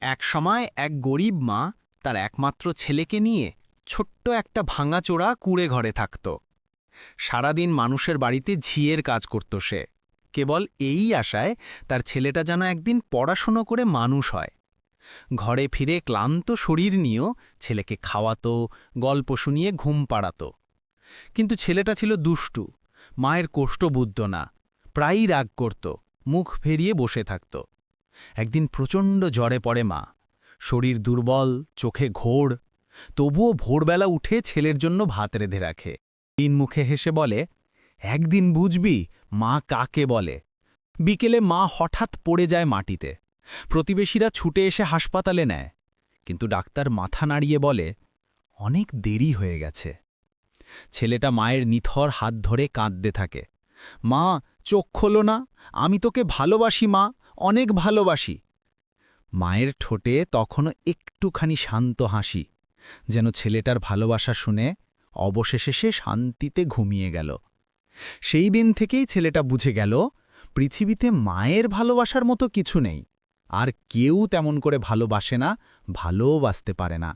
একসময় এক গরিব মা তার একমাত্র ছেলেকে নিয়ে ছোট্ট একটা ভাঙাচোরা কুঁড়ে ঘরে থাকত। সারাদিন মানুষের বাড়িতে ঝিয়ের কাজ করত সে, কেবল এই আশায় তার ছেলেটা যেন একদিন পড়াশুনো করে মানুষ হয়। ঘরে ফিরে ক্লান্ত শরীর নিয়েও ছেলেকে খাওয়াতো, গল্প শুনিয়ে ঘুম পাড়াত। কিন্তু ছেলেটা ছিল দুষ্টু, মায়ের কষ্ট বুঝত না, প্রায়ই রাগ করত, মুখ ফেরিয়ে বসে থাকত। একদিন প্রচণ্ড জ্বরে পড়ে মা, শরীর দুর্বল, চোখে ঘোর, তবুও ভোরবেলা উঠে ছেলের জন্য ভাত রেঁধে রাখে। তিন মুখে হেসে বলে, একদিন বুঝবি মা কাকে বলে। বিকেলে মা হঠাৎ পড়ে যায় মাটিতে। প্রতিবেশীরা ছুটে এসে হাসপাতালে নেয়, কিন্তু ডাক্তার মাথা নাড়িয়ে বলে, অনেক দেরি হয়ে গেছে। ছেলেটা মায়ের নিথর হাত ধরে কাঁদতে থাকে। মা, চোখ খোলো না, আমি তোকে ভালোবাসি মা, অনেক ভালোবাসি। মায়ের ঠোঁটে তখনও একটুখানি শান্ত হাসি, যেন ছেলেটার ভালোবাসা শুনে অবশেষে সে শান্তিতে ঘুমিয়ে গেল। সেই দিন থেকেই ছেলেটা বুঝে গেল, পৃথিবীতে মায়ের ভালোবাসার মতো কিছু নেই, আর কেউ তেমন করে ভালোবাসে না, ভালোবাসতে পারে না।